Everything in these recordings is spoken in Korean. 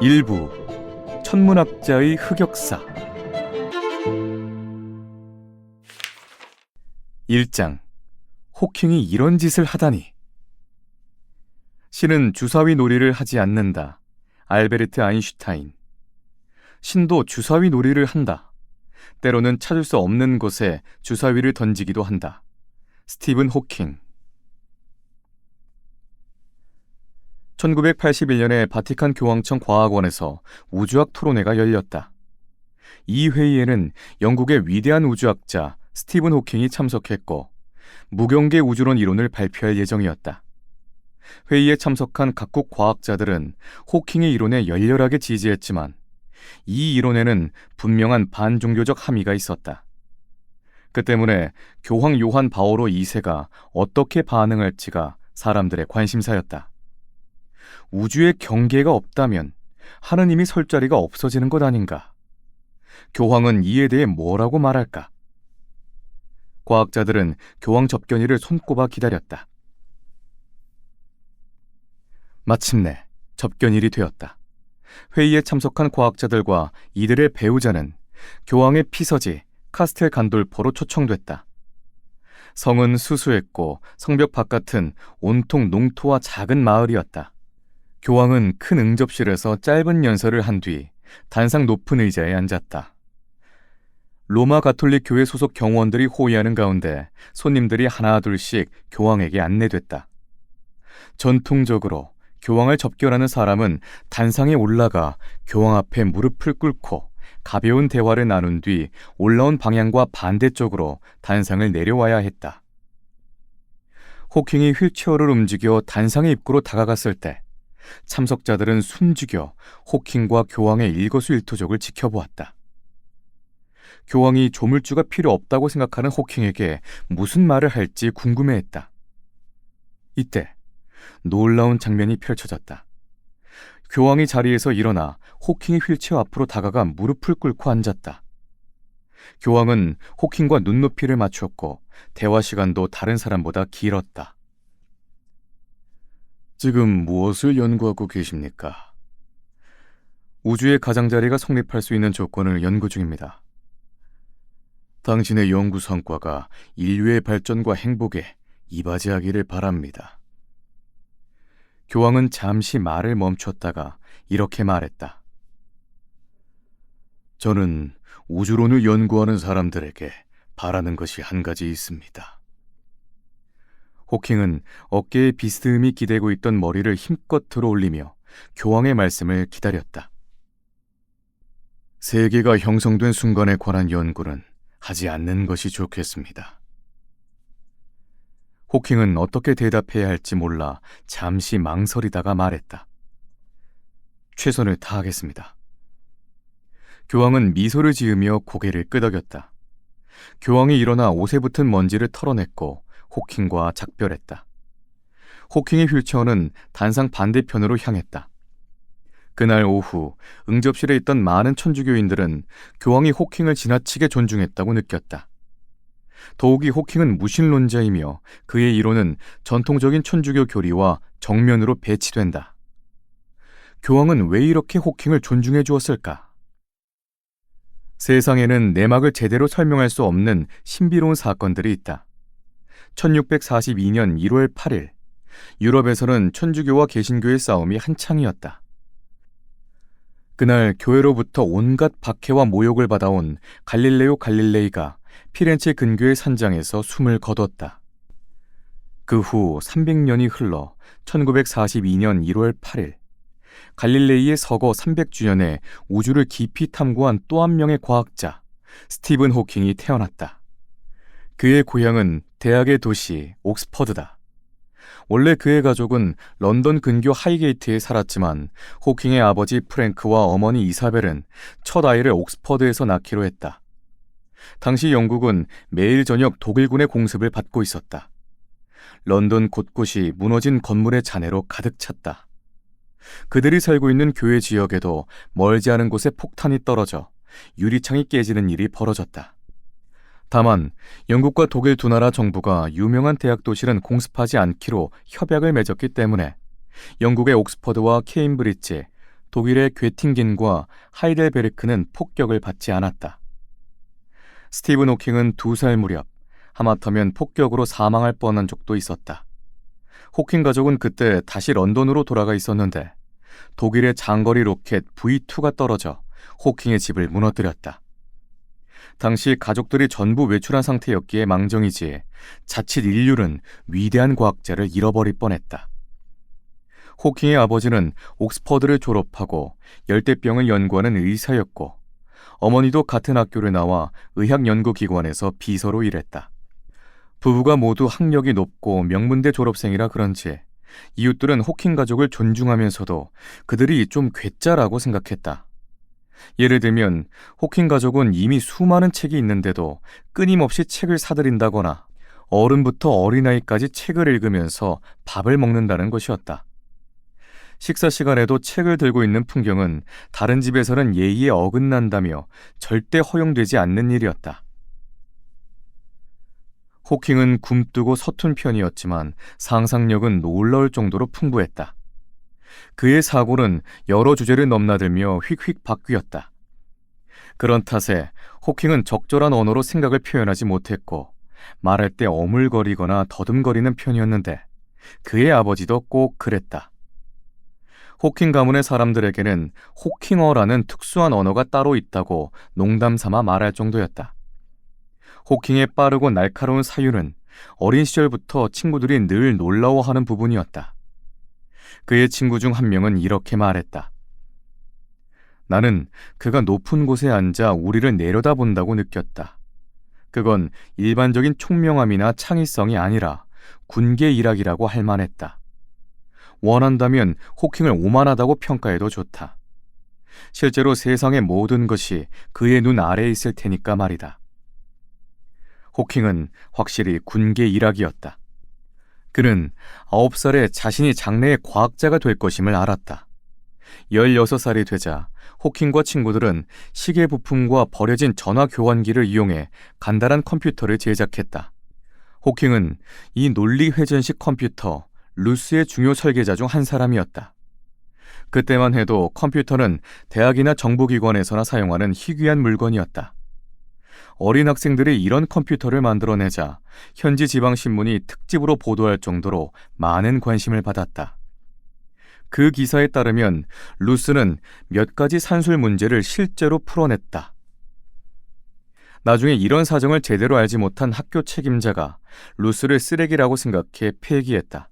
일부 천문학자의 흑역사 1장 호킹이 이런 짓을 하다니. 신은 주사위 놀이를 하지 않는다. 알베르트 아인슈타인. 신도 주사위 놀이를 한다. 때로는 찾을 수 없는 곳에 주사위를 던지기도 한다. 스티븐 호킹. 1981년에 바티칸 교황청 과학원에서 우주학 토론회가 열렸다. 이 회의에는 영국의 위대한 우주학자 스티븐 호킹이 참석했고 무경계 우주론 이론을 발표할 예정이었다. 회의에 참석한 각국 과학자들은 호킹의 이론에 열렬하게 지지했지만 이 이론에는 분명한 반종교적 함의가 있었다. 그 때문에 교황 요한 바오로 2세가 어떻게 반응할지가 사람들의 관심사였다. 우주에 경계가 없다면 하느님이 설 자리가 없어지는 것 아닌가? 교황은 이에 대해 뭐라고 말할까? 과학자들은 교황 접견일을 손꼽아 기다렸다. 마침내 접견일이 되었다. 회의에 참석한 과학자들과 이들의 배우자는 교황의 피서지 카스텔 간돌포로 초청됐다. 성은 수수했고 성벽 바깥은 온통 농토와 작은 마을이었다. 교황은 큰 응접실에서 짧은 연설을 한 뒤 단상 높은 의자에 앉았다. 로마 가톨릭 교회 소속 경호원들이 호위하는 가운데 손님들이 하나둘씩 교황에게 안내됐다. 전통적으로 교황을 접견하는 사람은 단상에 올라가 교황 앞에 무릎을 꿇고 가벼운 대화를 나눈 뒤 올라온 방향과 반대쪽으로 단상을 내려와야 했다. 호킹이 휠체어를 움직여 단상의 입구로 다가갔을 때 참석자들은 숨죽여 호킹과 교황의 일거수일투족을 지켜보았다. 교황이 조물주가 필요 없다고 생각하는 호킹에게 무슨 말을 할지 궁금해했다. 이때 놀라운 장면이 펼쳐졌다. 교황이 자리에서 일어나 호킹의 휠체어 앞으로 다가가 무릎을 꿇고 앉았다. 교황은 호킹과 눈높이를 맞췄고 대화 시간도 다른 사람보다 길었다. 지금 무엇을 연구하고 계십니까? 우주의 가장자리가 성립할 수 있는 조건을 연구 중입니다. 당신의 연구 성과가 인류의 발전과 행복에 이바지하기를 바랍니다. 교황은 잠시 말을 멈췄다가 이렇게 말했다. 저는 우주론을 연구하는 사람들에게 바라는 것이 한 가지 있습니다. 호킹은 어깨에 비스듬히 기대고 있던 머리를 힘껏 들어올리며 교황의 말씀을 기다렸다. 세계가 형성된 순간에 관한 연구는 하지 않는 것이 좋겠습니다. 호킹은 어떻게 대답해야 할지 몰라 잠시 망설이다가 말했다. 최선을 다하겠습니다. 교황은 미소를 지으며 고개를 끄덕였다. 교황이 일어나 옷에 붙은 먼지를 털어냈고 호킹과 작별했다. 호킹의 휠체어는 단상 반대편으로 향했다. 그날 오후 응접실에 있던 많은 천주교인들은 교황이 호킹을 지나치게 존중했다고 느꼈다. 더욱이 호킹은 무신론자이며 그의 이론은 전통적인 천주교 교리와 정면으로 배치된다. 교황은 왜 이렇게 호킹을 존중해 주었을까? 세상에는 내막을 제대로 설명할 수 없는 신비로운 사건들이 있다. 1642년 1월 8일, 유럽에서는 천주교와 개신교의 싸움이 한창이었다. 그날 교회로부터 온갖 박해와 모욕을 받아온 갈릴레오 갈릴레이가 피렌체 근교의 산장에서 숨을 거뒀다. 그 후 300년이 흘러 1942년 1월 8일, 갈릴레이의 서거 300주년에 우주를 깊이 탐구한 또 한 명의 과학자, 스티븐 호킹이 태어났다. 그의 고향은 대학의 도시 옥스퍼드다. 원래 그의 가족은 런던 근교 하이게이트에 살았지만 호킹의 아버지 프랭크와 어머니 이사벨은 첫 아이를 옥스퍼드에서 낳기로 했다. 당시 영국은 매일 저녁 독일군의 공습을 받고 있었다. 런던 곳곳이 무너진 건물의 잔해로 가득 찼다. 그들이 살고 있는 교회 지역에도 멀지 않은 곳에 폭탄이 떨어져 유리창이 깨지는 일이 벌어졌다. 다만 영국과 독일 두 나라 정부가 유명한 대학 도시는 공습하지 않기로 협약을 맺었기 때문에 영국의 옥스퍼드와 케임브리지, 독일의 괴팅겐과 하이델베르크는 폭격을 받지 않았다. 스티븐 호킹은 2살 무렵 하마터면 폭격으로 사망할 뻔한 적도 있었다. 호킹 가족은 그때 다시 런던으로 돌아가 있었는데 독일의 장거리 로켓 V2가 떨어져 호킹의 집을 무너뜨렸다. 당시 가족들이 전부 외출한 상태였기에 망정이지 자칫 인류는 위대한 과학자를 잃어버릴 뻔했다. 호킹의 아버지는 옥스퍼드를 졸업하고 열대병을 연구하는 의사였고 어머니도 같은 학교를 나와 의학연구기관에서 비서로 일했다. 부부가 모두 학력이 높고 명문대 졸업생이라 그런지 이웃들은 호킹 가족을 존중하면서도 그들이 좀 괴짜라고 생각했다. 예를 들면 호킹 가족은 이미 수많은 책이 있는데도 끊임없이 책을 사들인다거나 어른부터 어린아이까지 책을 읽으면서 밥을 먹는다는 것이었다. 식사 시간에도 책을 들고 있는 풍경은 다른 집에서는 예의에 어긋난다며 절대 허용되지 않는 일이었다. 호킹은 굼뜨고 서툰 편이었지만 상상력은 놀라울 정도로 풍부했다. 그의 사고는 여러 주제를 넘나들며 휙휙 바뀌었다. 그런 탓에 호킹은 적절한 언어로 생각을 표현하지 못했고 말할 때 어물거리거나 더듬거리는 편이었는데 그의 아버지도 꼭 그랬다. 호킹 가문의 사람들에게는 호킹어라는 특수한 언어가 따로 있다고 농담 삼아 말할 정도였다. 호킹의 빠르고 날카로운 사유는 어린 시절부터 친구들이 늘 놀라워하는 부분이었다. 그의 친구 중 한 명은 이렇게 말했다. 나는 그가 높은 곳에 앉아 우리를 내려다본다고 느꼈다. 그건 일반적인 총명함이나 창의성이 아니라 군계 일학이라고 할 만했다. 원한다면 호킹을 오만하다고 평가해도 좋다. 실제로 세상의 모든 것이 그의 눈 아래에 있을 테니까 말이다. 호킹은 확실히 군계 일학이었다. 그는 9살에 자신이 장래의 과학자가 될 것임을 알았다. 16살이 되자 호킹과 친구들은 시계 부품과 버려진 전화 교환기를 이용해 간단한 컴퓨터를 제작했다. 호킹은 이 논리 회전식 컴퓨터 루스의 중요 설계자 중 한 사람이었다. 그때만 해도 컴퓨터는 대학이나 정부기관에서나 사용하는 희귀한 물건이었다. 어린 학생들이 이런 컴퓨터를 만들어내자 현지 지방신문이 특집으로 보도할 정도로 많은 관심을 받았다. 그 기사에 따르면 루스는 몇 가지 산술 문제를 실제로 풀어냈다. 나중에 이런 사정을 제대로 알지 못한 학교 책임자가 루스를 쓰레기라고 생각해 폐기했다.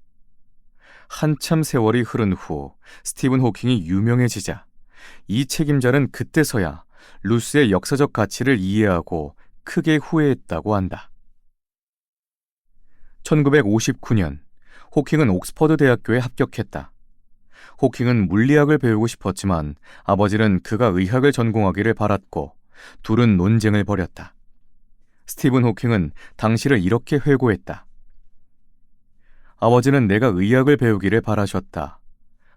한참 세월이 흐른 후 스티븐 호킹이 유명해지자 이 책임자는 그때서야 루스의 역사적 가치를 이해하고 크게 후회했다고 한다. 1959년 호킹은 옥스퍼드 대학교에 합격했다. 호킹은 물리학을 배우고 싶었지만 아버지는 그가 의학을 전공하기를 바랐고 둘은 논쟁을 벌였다. 스티븐 호킹은 당시를 이렇게 회고했다. 아버지는 내가 의학을 배우기를 바라셨다.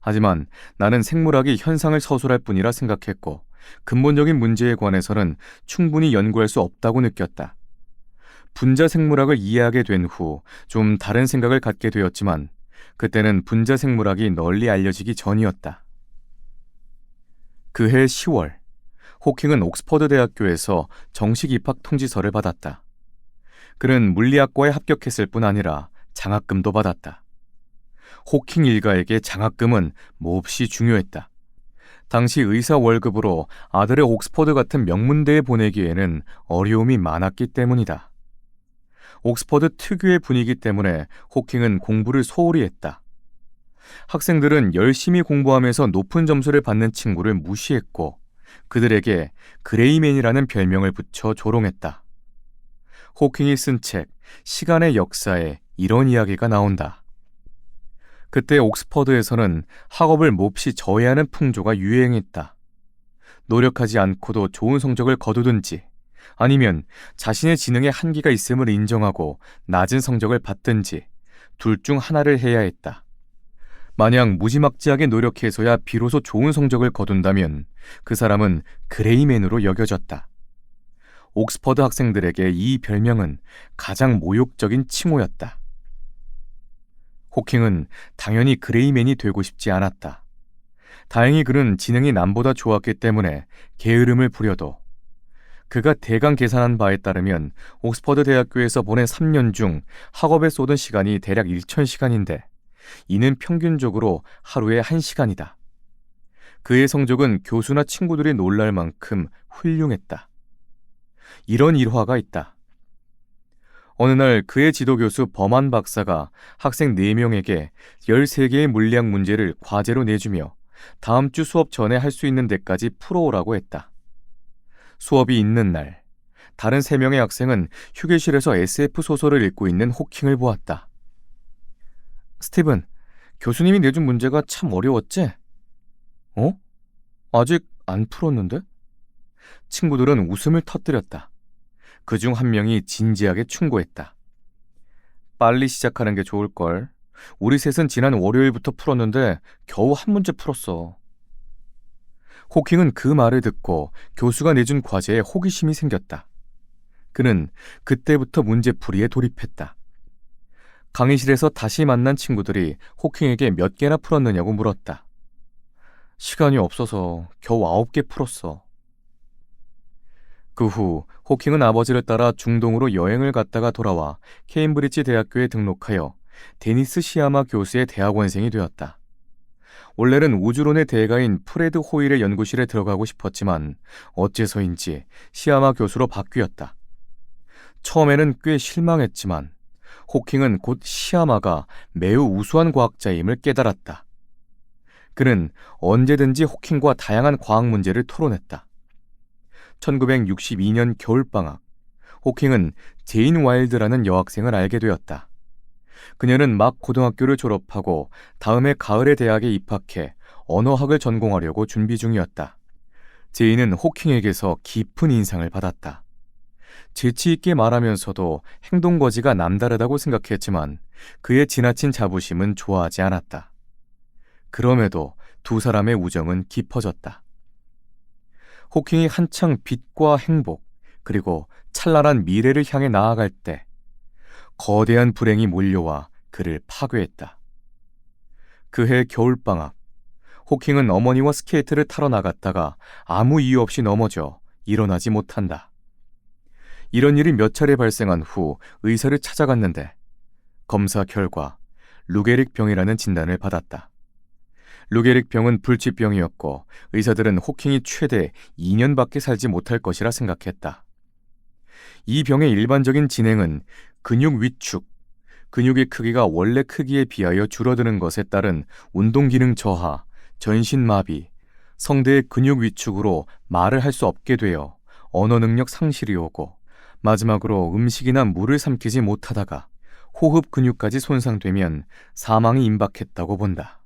하지만 나는 생물학이 현상을 서술할 뿐이라 생각했고 근본적인 문제에 관해서는 충분히 연구할 수 없다고 느꼈다. 분자 생물학을 이해하게 된 후 좀 다른 생각을 갖게 되었지만 그때는 분자 생물학이 널리 알려지기 전이었다. 그해 10월, 호킹은 옥스퍼드 대학교에서 정식 입학 통지서를 받았다. 그는 물리학과에 합격했을 뿐 아니라 장학금도 받았다. 호킹 일가에게 장학금은 몹시 중요했다. 당시 의사 월급으로 아들의 옥스퍼드 같은 명문대에 보내기에는 어려움이 많았기 때문이다. 옥스퍼드 특유의 분위기 때문에 호킹은 공부를 소홀히 했다. 학생들은 열심히 공부하면서 높은 점수를 받는 친구를 무시했고 그들에게 그레이맨이라는 별명을 붙여 조롱했다. 호킹이 쓴 책 시간의 역사에 이런 이야기가 나온다. 그때 옥스퍼드에서는 학업을 몹시 저해하는 풍조가 유행했다. 노력하지 않고도 좋은 성적을 거두든지 아니면 자신의 지능에 한계가 있음을 인정하고 낮은 성적을 받든지 둘 중 하나를 해야 했다. 만약 무지막지하게 노력해서야 비로소 좋은 성적을 거둔다면 그 사람은 그레이맨으로 여겨졌다. 옥스퍼드 학생들에게 이 별명은 가장 모욕적인 칭호였다. 호킹은 당연히 그레이맨이 되고 싶지 않았다. 다행히 그는 지능이 남보다 좋았기 때문에 게으름을 부려도 그가 대강 계산한 바에 따르면 옥스퍼드 대학교에서 보낸 3년 중 학업에 쏟은 시간이 대략 1000시간인데 이는 평균적으로 하루에 1시간이다. 그의 성적은 교수나 친구들이 놀랄 만큼 훌륭했다. 이런 일화가 있다. 어느 날 그의 지도교수 버만 박사가 학생 4명에게 13개의 물리학 문제를 과제로 내주며 다음 주 수업 전에 할 수 있는 데까지 풀어오라고 했다. 수업이 있는 날, 다른 3명의 학생은 휴게실에서 SF 소설을 읽고 있는 호킹을 보았다. 스티븐, 교수님이 내준 문제가 참 어려웠지? 어? 아직 안 풀었는데? 친구들은 웃음을 터뜨렸다. 그중 한 명이 진지하게 충고했다. 빨리 시작하는 게 좋을걸. 우리 셋은 지난 월요일부터 풀었는데 겨우 한 문제 풀었어. 호킹은 그 말을 듣고 교수가 내준 과제에 호기심이 생겼다. 그는 그때부터 문제풀이에 돌입했다. 강의실에서 다시 만난 친구들이 호킹에게 몇 개나 풀었느냐고 물었다. 시간이 없어서 겨우 9개 풀었어. 그 후 호킹은 아버지를 따라 중동으로 여행을 갔다가 돌아와 케임브리지 대학교에 등록하여 데니스 시야마 교수의 대학원생이 되었다. 원래는 우주론의 대가인 프레드 호일의 연구실에 들어가고 싶었지만 어째서인지 시야마 교수로 바뀌었다. 처음에는 꽤 실망했지만 호킹은 곧 시야마가 매우 우수한 과학자임을 깨달았다. 그는 언제든지 호킹과 다양한 과학 문제를 토론했다. 1962년 겨울방학, 호킹은 제인 와일드라는 여학생을 알게 되었다. 그녀는 막 고등학교를 졸업하고 다음해 가을에 대학에 입학해 언어학을 전공하려고 준비 중이었다. 제인은 호킹에게서 깊은 인상을 받았다. 재치 있게 말하면서도 행동거지가 남다르다고 생각했지만 그의 지나친 자부심은 좋아하지 않았다. 그럼에도 두 사람의 우정은 깊어졌다. 호킹이 한창 빛과 행복, 그리고 찬란한 미래를 향해 나아갈 때 거대한 불행이 몰려와 그를 파괴했다. 그해 겨울방학, 호킹은 어머니와 스케이트를 타러 나갔다가 아무 이유 없이 넘어져 일어나지 못한다. 이런 일이 몇 차례 발생한 후 의사를 찾아갔는데 검사 결과 루게릭 병이라는 진단을 받았다. 루게릭 병은 불치병이었고 의사들은 호킹이 최대 2년밖에 살지 못할 것이라 생각했다. 이 병의 일반적인 진행은 근육 위축, 근육의 크기가 원래 크기에 비하여 줄어드는 것에 따른 운동기능 저하, 전신마비, 성대의 근육 위축으로 말을 할 수 없게 되어 언어 능력 상실이 오고 마지막으로 음식이나 물을 삼키지 못하다가 호흡 근육까지 손상되면 사망이 임박했다고 본다.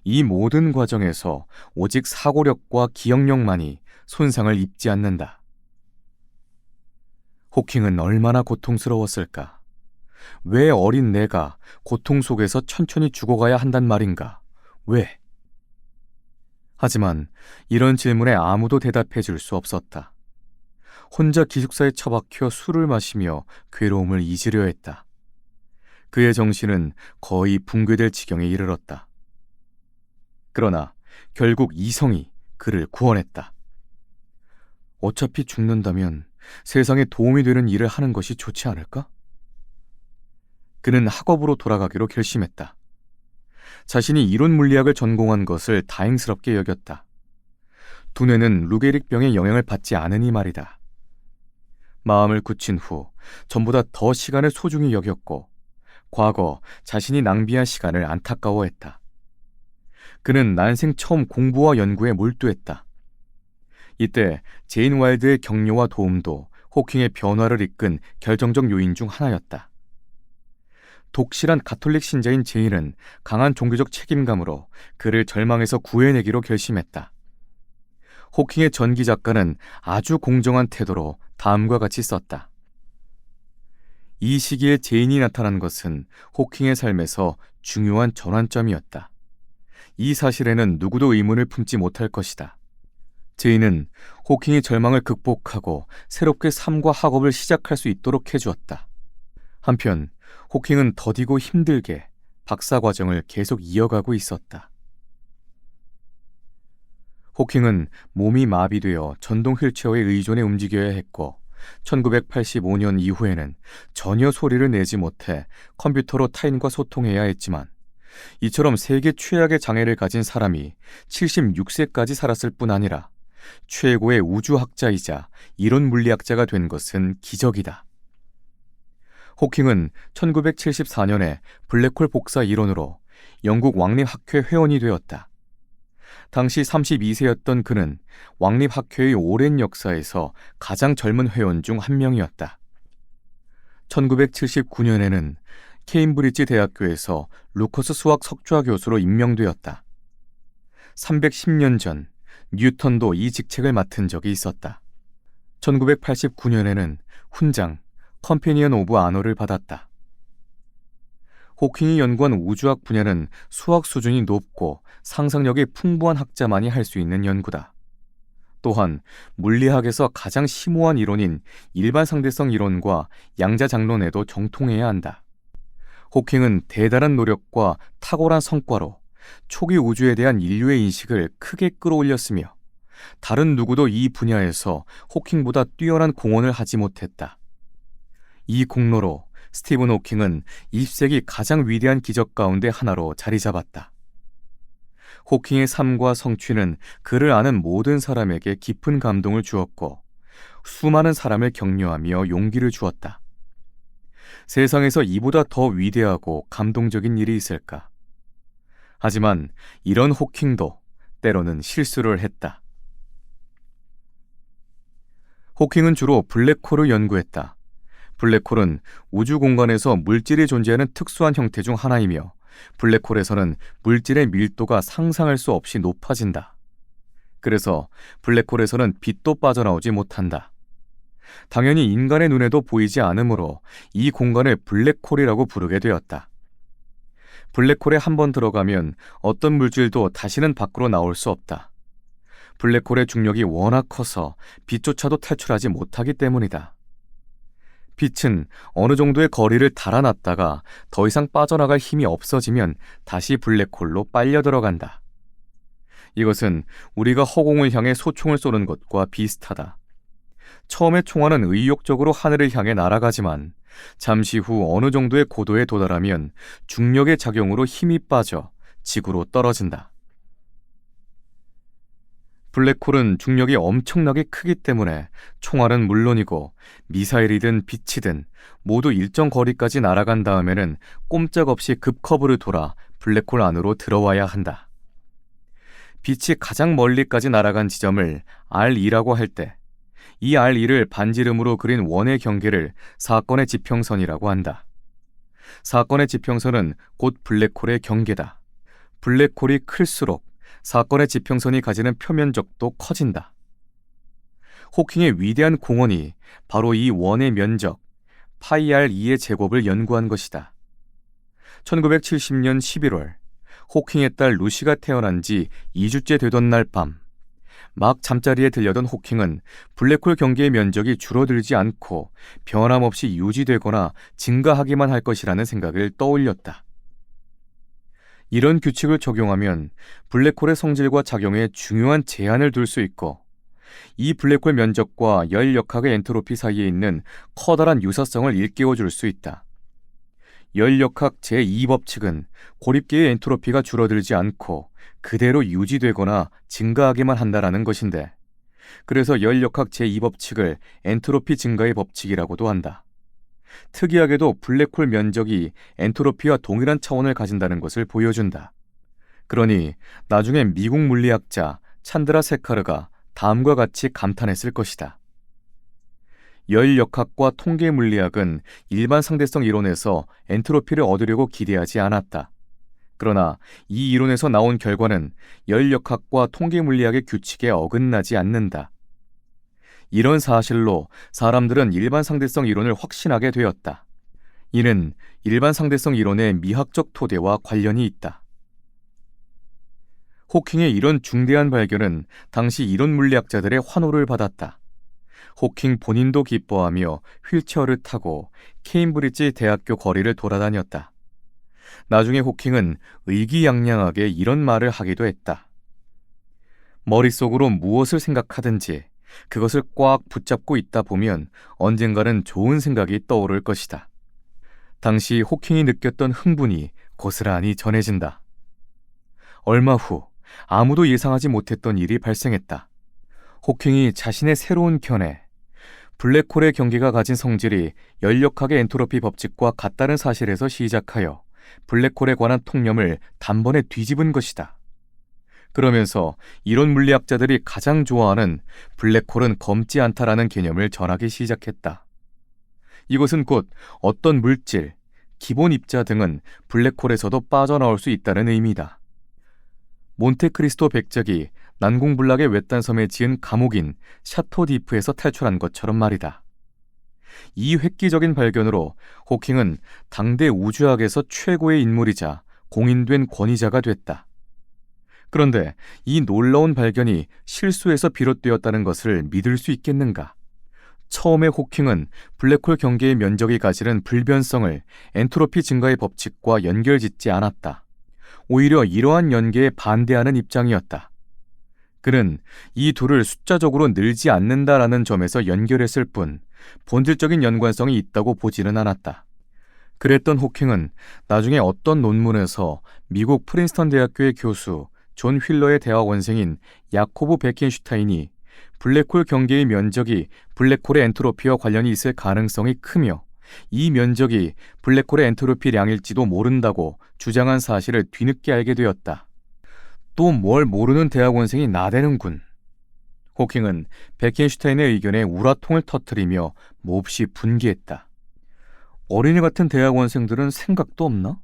이 모든 과정에서 오직 사고력과 기억력만이 손상을 입지 않는다. 호킹은 얼마나 고통스러웠을까? 왜 어린 내가 고통 속에서 천천히 죽어가야 한단 말인가? 왜? 하지만 이런 질문에 아무도 대답해 줄 수 없었다. 혼자 기숙사에 처박혀 술을 마시며 괴로움을 잊으려 했다. 그의 정신은 거의 붕괴될 지경에 이르렀다. 그러나 결국 이성이 그를 구원했다. 어차피 죽는다면 세상에 도움이 되는 일을 하는 것이 좋지 않을까? 그는 학업으로 돌아가기로 결심했다. 자신이 이론 물리학을 전공한 것을 다행스럽게 여겼다. 두뇌는 루게릭 병의 영향을 받지 않으니 말이다. 마음을 굳힌 후 전보다 더 시간을 소중히 여겼고 과거 자신이 낭비한 시간을 안타까워했다. 그는 난생 처음 공부와 연구에 몰두했다. 이때 제인 와일드의 격려와 도움도 호킹의 변화를 이끈 결정적 요인 중 하나였다. 독실한 가톨릭 신자인 제인은 강한 종교적 책임감으로 그를 절망에서 구해내기로 결심했다. 호킹의 전기 작가는 아주 공정한 태도로 다음과 같이 썼다. 이 시기에 제인이 나타난 것은 호킹의 삶에서 중요한 전환점이었다. 이 사실에는 누구도 의문을 품지 못할 것이다. 제인은 호킹이 절망을 극복하고 새롭게 삶과 학업을 시작할 수 있도록 해주었다. 한편 호킹은 더디고 힘들게 박사 과정을 계속 이어가고 있었다. 호킹은 몸이 마비되어 전동 휠체어에 의존해 움직여야 했고 1985년 이후에는 전혀 소리를 내지 못해 컴퓨터로 타인과 소통해야 했지만 이처럼 세계 최악의 장애를 가진 사람이 76세까지 살았을 뿐 아니라 최고의 우주학자이자 이론 물리학자가 된 것은 기적이다. 호킹은 1974년에 블랙홀 복사 이론으로 영국 왕립학회 회원이 되었다. 당시 32세였던 그는 왕립학회의 오랜 역사에서 가장 젊은 회원 중 한 명이었다. 1979년에는 케임브리지 대학교에서 루커스 수학 석좌 교수로 임명되었다. 310년 전 뉴턴도 이 직책을 맡은 적이 있었다. 1989년에는 훈장 컴패니언 오브 아너를 받았다. 호킹이 연구한 우주학 분야는 수학 수준이 높고 상상력이 풍부한 학자만이 할 수 있는 연구다. 또한 물리학에서 가장 심오한 이론인 일반상대성 이론과 양자장론에도 정통해야 한다. 호킹은 대단한 노력과 탁월한 성과로 초기 우주에 대한 인류의 인식을 크게 끌어올렸으며 다른 누구도 이 분야에서 호킹보다 뛰어난 공헌을 하지 못했다. 이 공로로 스티븐 호킹은 20세기 가장 위대한 기적 가운데 하나로 자리 잡았다. 호킹의 삶과 성취는 그를 아는 모든 사람에게 깊은 감동을 주었고 수많은 사람을 격려하며 용기를 주었다. 세상에서 이보다 더 위대하고 감동적인 일이 있을까? 하지만 이런 호킹도 때로는 실수를 했다. 호킹은 주로 블랙홀을 연구했다. 블랙홀은 우주 공간에서 물질이 존재하는 특수한 형태 중 하나이며 블랙홀에서는 물질의 밀도가 상상할 수 없이 높아진다. 그래서 블랙홀에서는 빛도 빠져나오지 못한다. 당연히 인간의 눈에도 보이지 않으므로 이 공간을 블랙홀이라고 부르게 되었다. 블랙홀에 한번 들어가면 어떤 물질도 다시는 밖으로 나올 수 없다. 블랙홀의 중력이 워낙 커서 빛조차도 탈출하지 못하기 때문이다. 빛은 어느 정도의 거리를 달아났다가 더 이상 빠져나갈 힘이 없어지면 다시 블랙홀로 빨려 들어간다. 이것은 우리가 허공을 향해 소총을 쏘는 것과 비슷하다. 처음에 총알은 의욕적으로 하늘을 향해 날아가지만 잠시 후 어느 정도의 고도에 도달하면 중력의 작용으로 힘이 빠져 지구로 떨어진다. 블랙홀은 중력이 엄청나게 크기 때문에 총알은 물론이고 미사일이든 빛이든 모두 일정 거리까지 날아간 다음에는 꼼짝없이 급커브를 돌아 블랙홀 안으로 들어와야 한다. 빛이 가장 멀리까지 날아간 지점을 R2라고 할 때 이 R2를 반지름으로 그린 원의 경계를 사건의 지평선이라고 한다. 사건의 지평선은 곧 블랙홀의 경계다. 블랙홀이 클수록 사건의 지평선이 가지는 표면적도 커진다. 호킹의 위대한 공헌이 바로 이 원의 면적 파이 R2의 제곱을 연구한 것이다. 1970년 11월 호킹의 딸 루시가 태어난 지 2주째 되던 날 밤, 막 잠자리에 들려던 호킹은 블랙홀 경계의 면적이 줄어들지 않고 변함없이 유지되거나 증가하기만 할 것이라는 생각을 떠올렸다. 이런 규칙을 적용하면 블랙홀의 성질과 작용에 중요한 제한을 둘 수 있고 이 블랙홀 면적과 열 역학의 엔트로피 사이에 있는 커다란 유사성을 일깨워 줄 수 있다. 열 역학 제2법칙은 고립계의 엔트로피가 줄어들지 않고 그대로 유지되거나 증가하기만 한다라는 것인데, 그래서 열 역학 제2법칙을 엔트로피 증가의 법칙이라고도 한다. 특이하게도 블랙홀 면적이 엔트로피와 동일한 차원을 가진다는 것을 보여준다. 그러니 나중에 미국 물리학자 찬드라 세카르가 다음과 같이 감탄했을 것이다. 열 역학과 통계 물리학은 일반 상대성 이론에서 엔트로피를 얻으려고 기대하지 않았다. 그러나 이 이론에서 나온 결과는 열 역학과 통계 물리학의 규칙에 어긋나지 않는다. 이런 사실로 사람들은 일반 상대성 이론을 확신하게 되었다. 이는 일반 상대성 이론의 미학적 토대와 관련이 있다. 호킹의 이런 중대한 발견은 당시 이론 물리학자들의 환호를 받았다. 호킹 본인도 기뻐하며 휠체어를 타고 케임브리지 대학교 거리를 돌아다녔다. 나중에 호킹은 의기양양하게 이런 말을 하기도 했다. 머릿속으로 무엇을 생각하든지 그것을 꽉 붙잡고 있다 보면 언젠가는 좋은 생각이 떠오를 것이다. 당시 호킹이 느꼈던 흥분이 고스란히 전해진다. 얼마 후 아무도 예상하지 못했던 일이 발생했다. 호킹이 자신의 새로운 견해, 블랙홀의 경계가 가진 성질이 열역학의 엔트로피 법칙과 같다는 사실에서 시작하여 블랙홀에 관한 통념을 단번에 뒤집은 것이다. 그러면서 이론 물리학자들이 가장 좋아하는 블랙홀은 검지 않다라는 개념을 전하기 시작했다. 이것은 곧 어떤 물질, 기본 입자 등은 블랙홀에서도 빠져나올 수 있다는 의미다. 몬테크리스토 백작이 난공불락의 외딴 섬에 지은 감옥인 샤토디프에서 탈출한 것처럼 말이다. 이 획기적인 발견으로 호킹은 당대 우주학에서 최고의 인물이자 공인된 권위자가 됐다. 그런데 이 놀라운 발견이 실수에서 비롯되었다는 것을 믿을 수 있겠는가? 처음에 호킹은 블랙홀 경계의 면적이 가지는 불변성을 엔트로피 증가의 법칙과 연결짓지 않았다. 오히려 이러한 연계에 반대하는 입장이었다. 그는 이 둘을 숫자적으로 늘지 않는다라는 점에서 연결했을 뿐 본질적인 연관성이 있다고 보지는 않았다. 그랬던 호킹은 나중에 어떤 논문에서 미국 프린스턴 대학교의 교수 존 휠러의 대학원생인 야코브 베켄슈타인이 블랙홀 경계의 면적이 블랙홀의 엔트로피와 관련이 있을 가능성이 크며 이 면적이 블랙홀의 엔트로피량일지도 모른다고 주장한 사실을 뒤늦게 알게 되었다. 또 뭘 모르는 대학원생이 나대는군. 호킹은 베켄슈타인의 의견에 우라통을 터뜨리며 몹시 분개했다. 어린이 같은 대학원생들은 생각도 없나?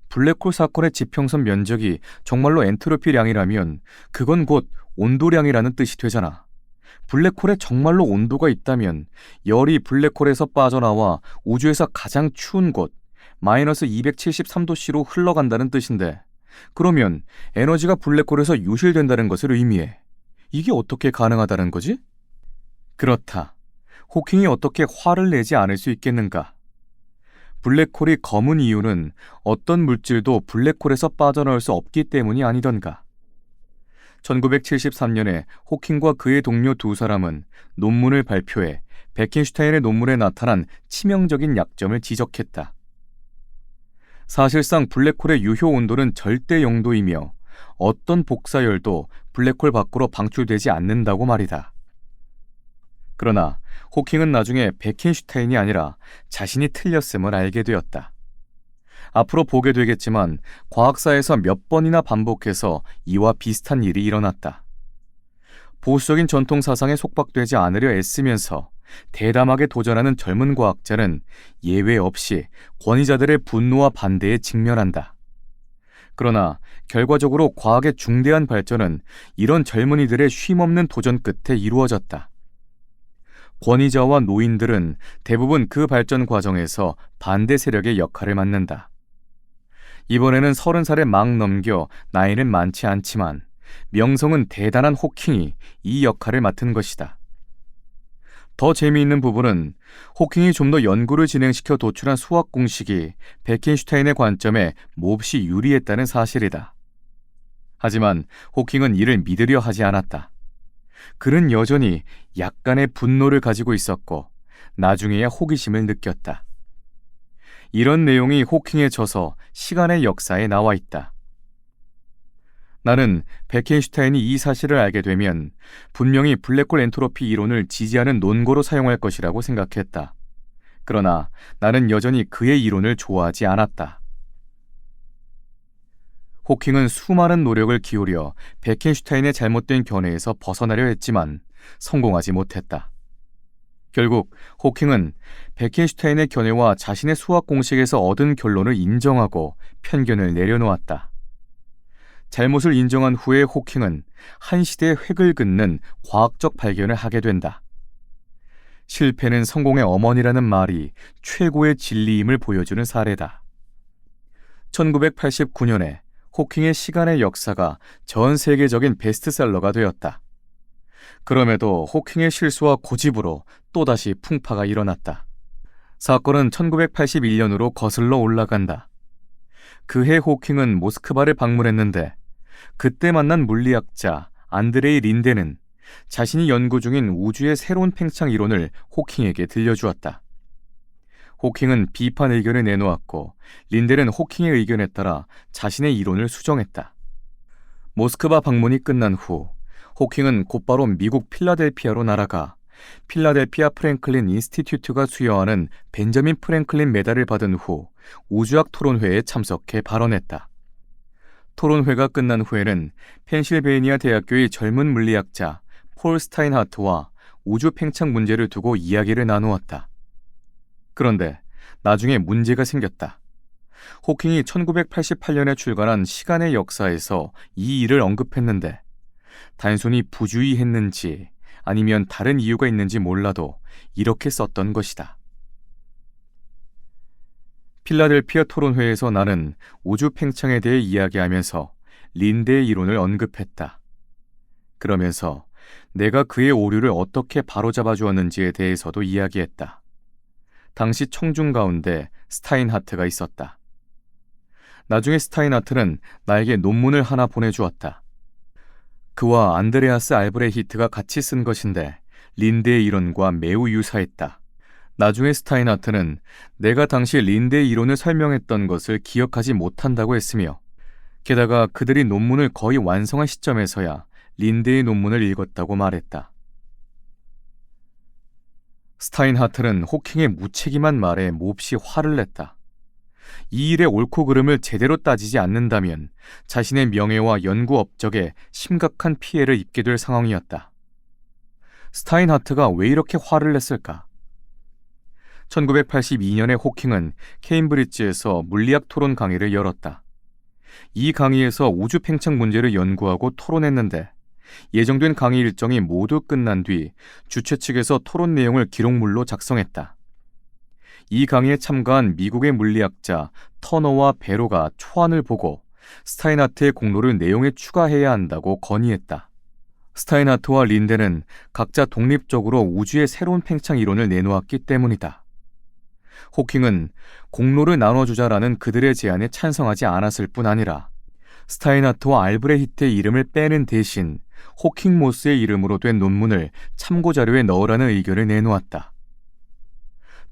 블랙홀 사건의 지평선 면적이 정말로 엔트로피량이라면 그건 곧 온도량이라는 뜻이 되잖아. 블랙홀에 정말로 온도가 있다면 열이 블랙홀에서 빠져나와 우주에서 가장 추운 곳 마이너스 273도씨로 흘러간다는 뜻인데, 그러면 에너지가 블랙홀에서 유실된다는 것을 의미해. 이게 어떻게 가능하다는 거지? 그렇다. 호킹이 어떻게 화를 내지 않을 수 있겠는가? 블랙홀이 검은 이유는 어떤 물질도 블랙홀에서 빠져나올 수 없기 때문이 아니던가. 1973년에 호킹과 그의 동료 두 사람은 논문을 발표해 베켄슈타인의 논문에 나타난 치명적인 약점을 지적했다. 사실상 블랙홀의 유효 온도는 절대 0도이며 어떤 복사열도 블랙홀 밖으로 방출되지 않는다고 말이다. 그러나 호킹은 나중에 베켄슈타인이 아니라 자신이 틀렸음을 알게 되었다. 앞으로 보게 되겠지만 과학사에서 몇 번이나 반복해서 이와 비슷한 일이 일어났다. 보수적인 전통 사상에 속박되지 않으려 애쓰면서 대담하게 도전하는 젊은 과학자는 예외 없이 권위자들의 분노와 반대에 직면한다. 그러나 결과적으로 과학의 중대한 발전은 이런 젊은이들의 쉼없는 도전 끝에 이루어졌다. 권위자와 노인들은 대부분 그 발전 과정에서 반대 세력의 역할을 맡는다. 이번에는 30살에 막 넘겨 나이는 많지 않지만 명성은 대단한 호킹이 이 역할을 맡은 것이다. 더 재미있는 부분은 호킹이 좀 더 연구를 진행시켜 도출한 수학 공식이 베켄슈타인의 관점에 몹시 유리했다는 사실이다. 하지만 호킹은 이를 믿으려 하지 않았다. 그는 여전히 약간의 분노를 가지고 있었고 나중에야 호기심을 느꼈다. 이런 내용이 호킹의 저서 시간의 역사에 나와 있다. 나는 베켄슈타인이 이 사실을 알게 되면 분명히 블랙홀 엔트로피 이론을 지지하는 논거로 사용할 것이라고 생각했다. 그러나 나는 여전히 그의 이론을 좋아하지 않았다. 호킹은 수많은 노력을 기울여 베켄슈타인의 잘못된 견해에서 벗어나려 했지만 성공하지 못했다. 결국 호킹은 베켄슈타인의 견해와 자신의 수학 공식에서 얻은 결론을 인정하고 편견을 내려놓았다. 잘못을 인정한 후에 호킹은 한 시대의 획을 긋는 과학적 발견을 하게 된다. 실패는 성공의 어머니라는 말이 최고의 진리임을 보여주는 사례다. 1989년에 호킹의 시간의 역사가 전 세계적인 베스트셀러가 되었다. 그럼에도 호킹의 실수와 고집으로 또다시 풍파가 일어났다. 사건은 1981년으로 거슬러 올라간다. 그해 호킹은 모스크바를 방문했는데 그때 만난 물리학자 안드레이 린데는 자신이 연구 중인 우주의 새로운 팽창 이론을 호킹에게 들려주었다. 호킹은 비판 의견을 내놓았고 린델은 호킹의 의견에 따라 자신의 이론을 수정했다. 모스크바 방문이 끝난 후 호킹은 곧바로 미국 필라델피아로 날아가 필라델피아 프랭클린 인스티튜트가 수여하는 벤저민 프랭클린 메달을 받은 후 우주학 토론회에 참석해 발언했다. 토론회가 끝난 후에는 펜실베이니아 대학교의 젊은 물리학자 폴 스타인하트와 우주 팽창 문제를 두고 이야기를 나누었다. 그런데 나중에 문제가 생겼다. 호킹이 1988년에 출간한 시간의 역사에서 이 일을 언급했는데 단순히 부주의했는지 아니면 다른 이유가 있는지 몰라도 이렇게 썼던 것이다. 필라델피아 토론회에서 나는 우주 팽창에 대해 이야기하면서 린데의 이론을 언급했다. 그러면서 내가 그의 오류를 어떻게 바로잡아 주었는지에 대해서도 이야기했다. 당시 청중 가운데 스타인하트가 있었다. 나중에 스타인하트는 나에게 논문을 하나 보내주었다. 그와 안드레아스 알브레히트가 같이 쓴 것인데 린데의 이론과 매우 유사했다. 나중에 스타인하트는 내가 당시 린데의 이론을 설명했던 것을 기억하지 못한다고 했으며 게다가 그들이 논문을 거의 완성한 시점에서야 린데의 논문을 읽었다고 말했다. 스타인하트는 호킹의 무책임한 말에 몹시 화를 냈다. 이 일의 옳고 그름을 제대로 따지지 않는다면 자신의 명예와 연구 업적에 심각한 피해를 입게 될 상황이었다. 스타인하트가 왜 이렇게 화를 냈을까? 1982년에 호킹은 케임브리지에서 물리학 토론 강의를 열었다. 이 강의에서 우주 팽창 문제를 연구하고 토론했는데 예정된 강의 일정이 모두 끝난 뒤 주최 측에서 토론 내용을 기록물로 작성했다. 이 강의에 참가한 미국의 물리학자 터너와 베로가 초안을 보고 스타인하트의 공로를 내용에 추가해야 한다고 건의했다. 스타인하트와 린데는 각자 독립적으로 우주의 새로운 팽창 이론을 내놓았기 때문이다. 호킹은 공로를 나눠주자라는 그들의 제안에 찬성하지 않았을 뿐 아니라 스타인하트와 알브레히트의 이름을 빼는 대신 호킹 모스의 이름으로 된 논문을 참고자료에 넣으라는 의견을 내놓았다.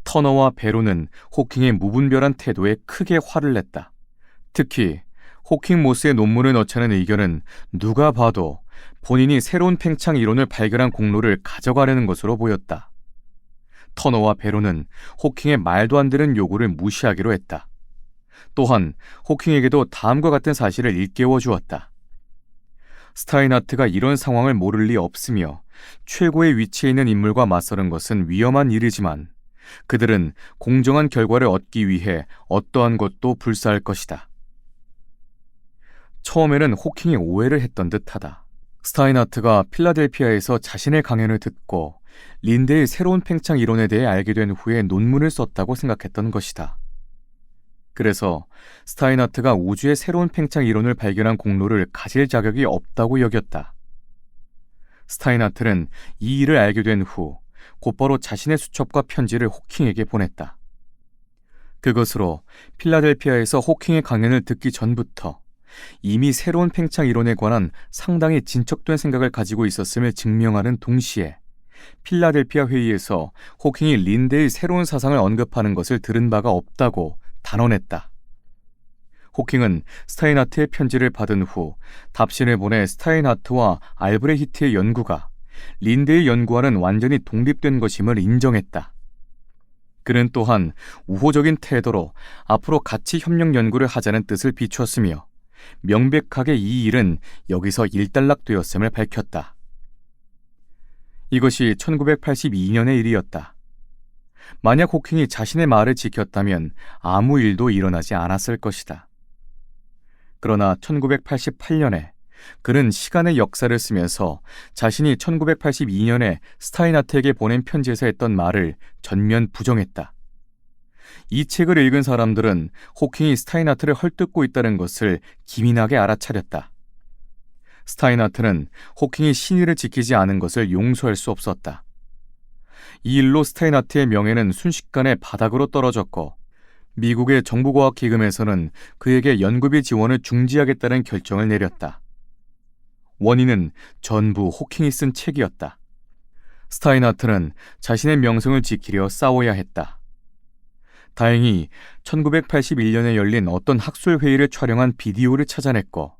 터너와 베로는 호킹의 무분별한 태도에 크게 화를 냈다. 특히 호킹 모스의 논문을 넣자는 의견은 누가 봐도 본인이 새로운 팽창 이론을 발견한 공로를 가져가려는 것으로 보였다. 터너와 베로는 호킹의 말도 안 되는 요구를 무시하기로 했다. 또한 호킹에게도 다음과 같은 사실을 일깨워 주었다. 스타인하트가 이런 상황을 모를 리 없으며 최고의 위치에 있는 인물과 맞서는 것은 위험한 일이지만 그들은 공정한 결과를 얻기 위해 어떠한 것도 불사할 것이다. 처음에는 호킹이 오해를 했던 듯하다. 스타인하트가 필라델피아에서 자신의 강연을 듣고 린데의 새로운 팽창 이론에 대해 알게 된 후에 논문을 썼다고 생각했던 것이다. 그래서 스타인하트가 우주의 새로운 팽창 이론을 발견한 공로를 가질 자격이 없다고 여겼다. 스타인하트는 이 일을 알게 된 후 곧바로 자신의 수첩과 편지를 호킹에게 보냈다. 그것으로 필라델피아에서 호킹의 강연을 듣기 전부터 이미 새로운 팽창 이론에 관한 상당히 진척된 생각을 가지고 있었음을 증명하는 동시에 필라델피아 회의에서 호킹이 린데의 새로운 사상을 언급하는 것을 들은 바가 없다고 단언했다. 호킹은 스타인하트의 편지를 받은 후 답신을 보내 스타인하트와 알브레히트의 연구가 린데의 연구와는 완전히 독립된 것임을 인정했다. 그는 또한 우호적인 태도로 앞으로 같이 협력 연구를 하자는 뜻을 비추었으며 명백하게 이 일은 여기서 일단락되었음을 밝혔다. 이것이 1982년의 일이었다. 만약 호킹이 자신의 말을 지켰다면 아무 일도 일어나지 않았을 것이다. 그러나 1988년에 그는 시간의 역사를 쓰면서 자신이 1982년에 스타인하트에게 보낸 편지에서 했던 말을 전면 부정했다. 이 책을 읽은 사람들은 호킹이 스타인하트를 헐뜯고 있다는 것을 기민하게 알아차렸다. 스타인하트는 호킹이 신의를 지키지 않은 것을 용서할 수 없었다. 이 일로 스타인하트의 명예는 순식간에 바닥으로 떨어졌고 미국의 정부과학기금에서는 그에게 연구비 지원을 중지하겠다는 결정을 내렸다. 원인은 전부 호킹이 쓴 책이었다. 스타인하트는 자신의 명성을 지키려 싸워야 했다. 다행히 1981년에 열린 어떤 학술회의를 촬영한 비디오를 찾아냈고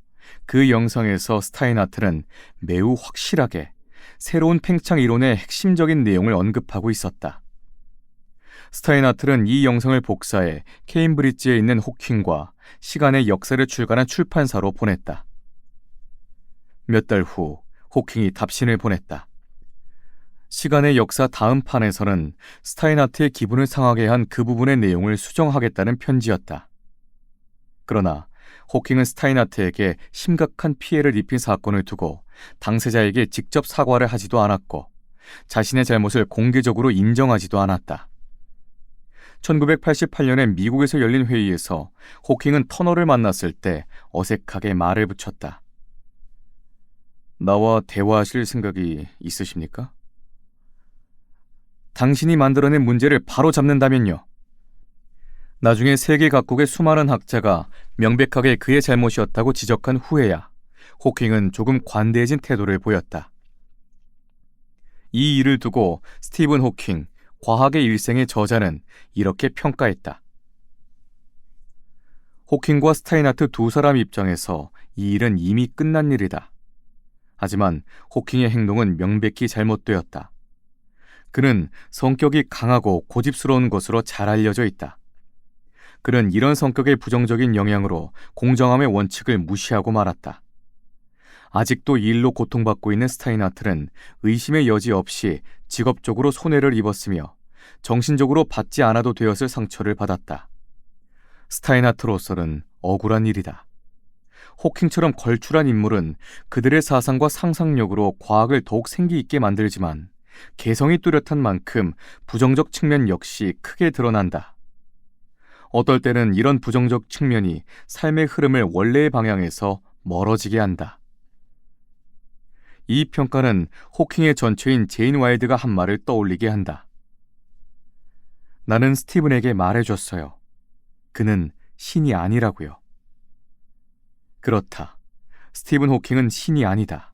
그 영상에서 스타인하트는 매우 확실하게 새로운 팽창 이론의 핵심적인 내용을 언급하고 있었다. 스타인하트는 이 영상을 복사해 케임브리지에 있는 호킹과 시간의 역사를 출간한 출판사로 보냈다. 몇 달 후 호킹이 답신을 보냈다. 시간의 역사 다음 판에서는 스타인하트의 기분을 상하게 한 그 부분의 내용을 수정하겠다는 편지였다. 그러나 호킹은 스타인하트에게 심각한 피해를 입힌 사건을 두고 당사자에게 직접 사과를 하지도 않았고 자신의 잘못을 공개적으로 인정하지도 않았다. 1988년에 미국에서 열린 회의에서 호킹은 터널을 만났을 때 어색하게 말을 붙였다. 나와 대화하실 생각이 있으십니까? 당신이 만들어낸 문제를 바로 잡는다면요. 나중에 세계 각국의 수많은 학자가 명백하게 그의 잘못이었다고 지적한 후에야 호킹은 조금 관대해진 태도를 보였다. 이 일을 두고 스티븐 호킹, 과학의 일생의 저자는 이렇게 평가했다. 호킹과 스타인하트 두 사람 입장에서 이 일은 이미 끝난 일이다. 하지만 호킹의 행동은 명백히 잘못되었다. 그는 성격이 강하고 고집스러운 것으로 잘 알려져 있다. 그는 이런 성격의 부정적인 영향으로 공정함의 원칙을 무시하고 말았다. 아직도 이 일로 고통받고 있는 스타인하트는 의심의 여지 없이 직업적으로 손해를 입었으며 정신적으로 받지 않아도 되었을 상처를 받았다. 스타인하트로서는 억울한 일이다. 호킹처럼 걸출한 인물은 그들의 사상과 상상력으로 과학을 더욱 생기 있게 만들지만 개성이 뚜렷한 만큼 부정적 측면 역시 크게 드러난다. 어떨 때는 이런 부정적 측면이 삶의 흐름을 원래의 방향에서 멀어지게 한다. 이 평가는 호킹의 전처인 제인 와일드가 한 말을 떠올리게 한다. 나는 스티븐에게 말해줬어요. 그는 신이 아니라고요. 그렇다. 스티븐 호킹은 신이 아니다.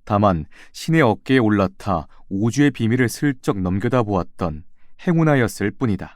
다만 신의 어깨에 올라타 우주의 비밀을 슬쩍 넘겨다 보았던 행운아였을 뿐이다.